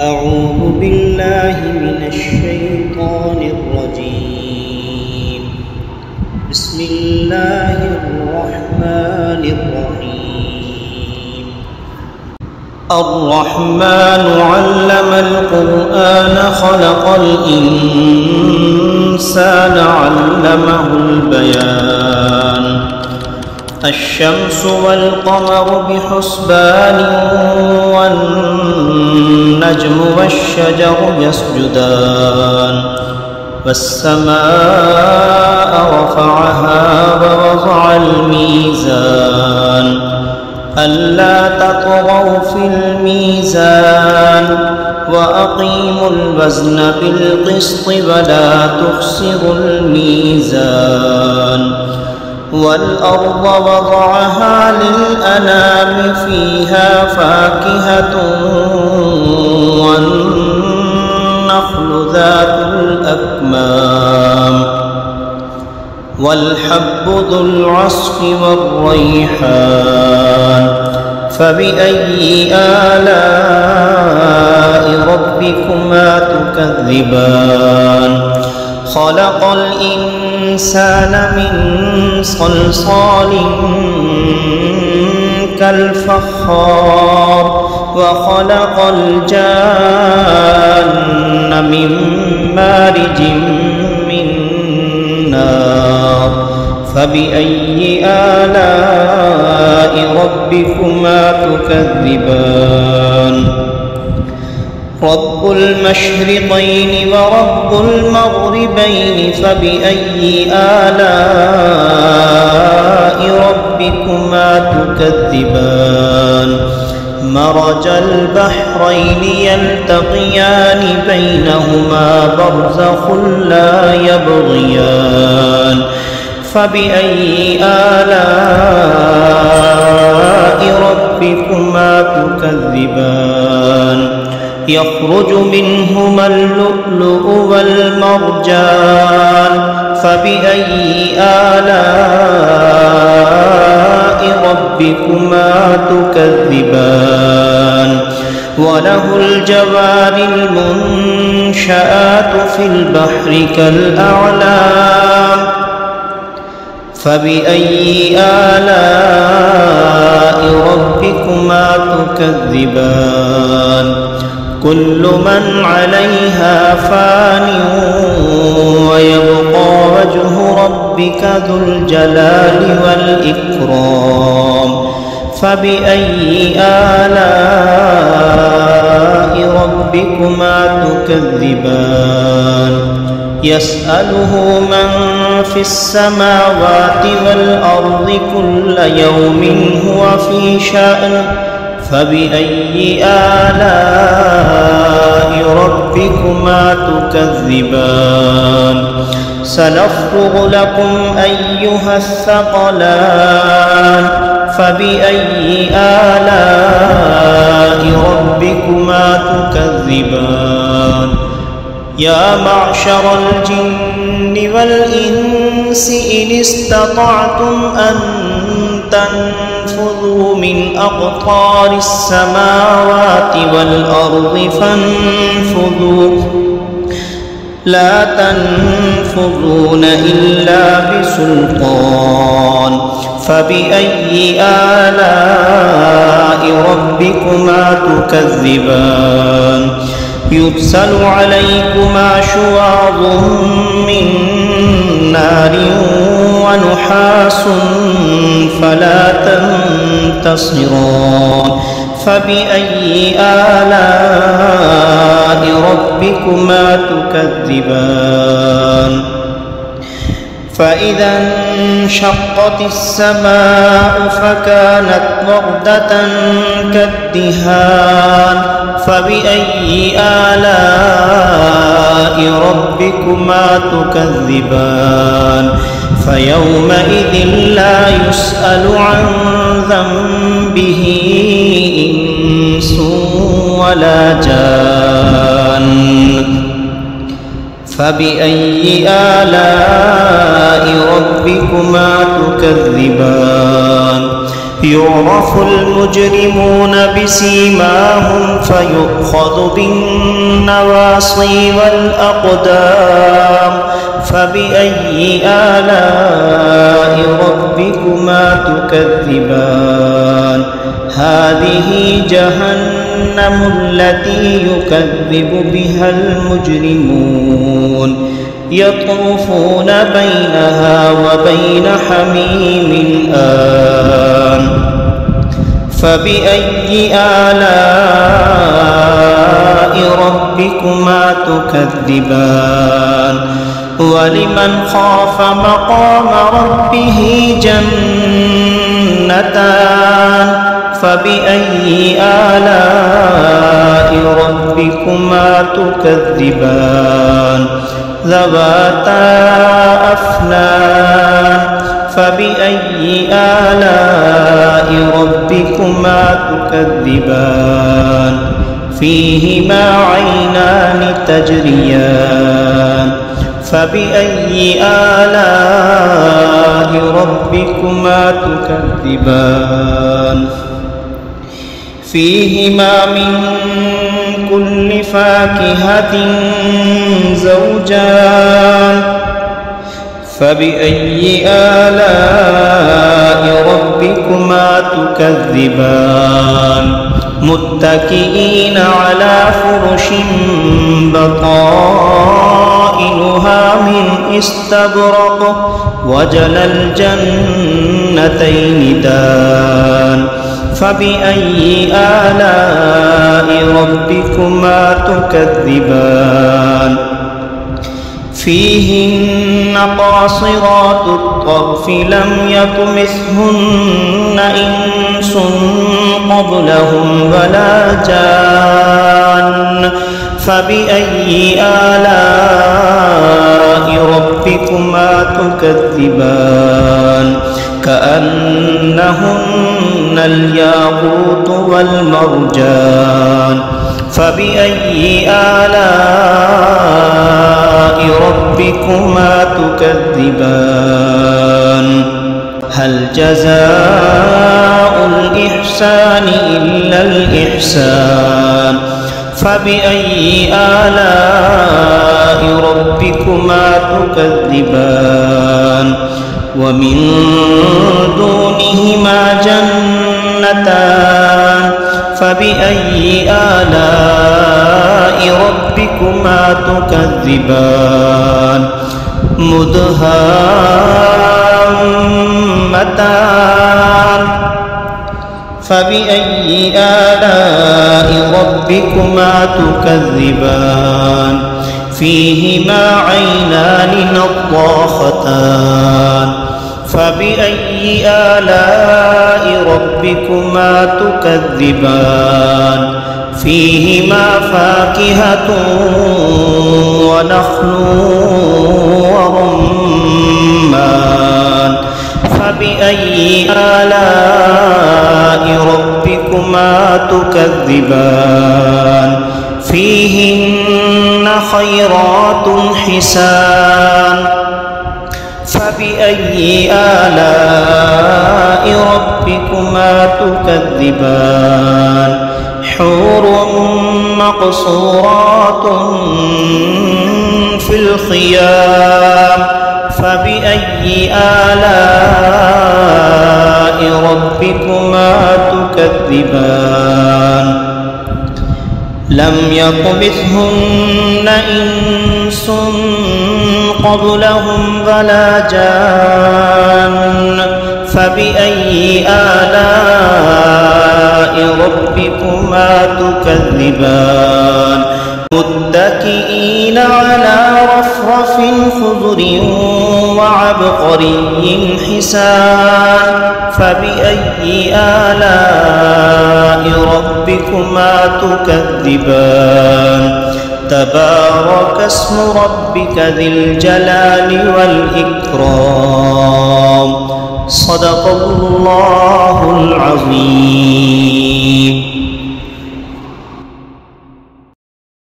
أعوذ بالله من الشيطان الرجيم. بسم الله الرحمن الرحيم. الرحمن علم القرآن خلق الإنسان علمه البيان. الشمس والقمر بحسبان والنجم والشجر يسجدان. والسماء رفعها ووضع الميزان ألا تطغوا في الميزان وأقيموا الوزن بالقسط ولا تخسروا الميزان. والأرض وضعها للأنام فيها فاكهة والنخل ذات الأكمام والحب ذو العصف والريحان. فبأي آلاء ربكما تكذبان؟ خلق الإنسان من صلصال كالفخار وخلق الجان من مارج من نار. فبأي آلاء ربكما تكذبان؟ رب المشرقين ورب المغربين فبأي آلاء ربكما تكذبان؟ مرج البحرين يلتقيان بينهما برزخ لا يبغيان. فبأي آلاء ربكما تكذبان؟ يخرج منهما اللؤلؤ والمرجان. فبأي آلاء ربكما تكذبان؟ وله الجوار المنشآت في البحر كالأعلام. فبأي آلاء ربكما تكذبان؟ كل من عليها فان ويبقى وجه ربك ذو الجلال والإكرام. فبأي آلاء ربكما تكذبان؟ يسأله من في السماوات والأرض كل يوم هو في شأن. فبأي آلاء ربكما تكذبان؟ سنفرغ لكم أيها الثقلان. فبأي آلاء ربكما تكذبان؟ يا معشر الجن والإنس إن استطعتم أن تنفذوا من أقطار السماوات والأرض فانفذوا لا تنفذون إلا بسلطان. فبأي آلاء ربكما تكذبان؟ يرسل عليكما شواظ من نار ونحاس فلا تنتصران. فبأي آلاء ربكما تكذبان؟ فإذا انشقت السماء فكانت وردة كالدهان. فبأي آلاء ربكما تكذبان؟ فيومئذ لا يسأل عن ذنبه إنس ولا جان. فبأي آلاء ربكما تكذبان؟ يعرف المجرمون بسيماهم فيؤخذ بالنواصي والأقدام فبأي آلاء ربكما تكذبان هذه جهنم التي يكذب بها المجرمون يطوفون بينها وبين حميم آن فبأي آلاء ربكما تكذبان ولمن خاف مقام ربه جنتان فبأي آلاء ربكما تكذبان ذواتا أفنان فبأي آلاء ربكما تكذبان فيهما عينان تجريان فبأي آلاء ربكما تكذبان فيهما من كل فاكهة زوجان فبأي آلاء ربكما تكذبان متكئين على فرش بطائنها من استبرق وجنى الجنتين دان فبأي آلاء ربكما تكذبان فيهن قاصرات الطرف لم يطمثهن إنس قبلهم ولا جان فبأي آلاء ربكما تكذبان كأنهن الياقوت والمرجان فبأي آلاء ربكما تكذبان هل جزاء الإحسان إلا الإحسان فبأي آلاء ربكما تكذبان ومن دونهما جنتان فبأي آلاء ربكما تكذبان مدهامتان فبأي آلاء ربكما تكذبان فيهما عينان نضاختان فبأي آلاء ربكما تكذبان فيهما فاكهة ونخل ورمان فبأي آلاء ربكما تكذبان فيهن خيرات حسان فبأي آلاء ربكما تكذبان حور مقصورات في الخيام فبأي آلاء ربكما تكذبان لم يطمثهن إنس قبلهم ولا جان فبأي آلاء ربكما تكذبان متكئين على رفرف خضر وعبقري حسان فبأي آلاء ربكما تكذبان تبارك اسم ربك ذي الجلال والإكرام صدق الله العظيم.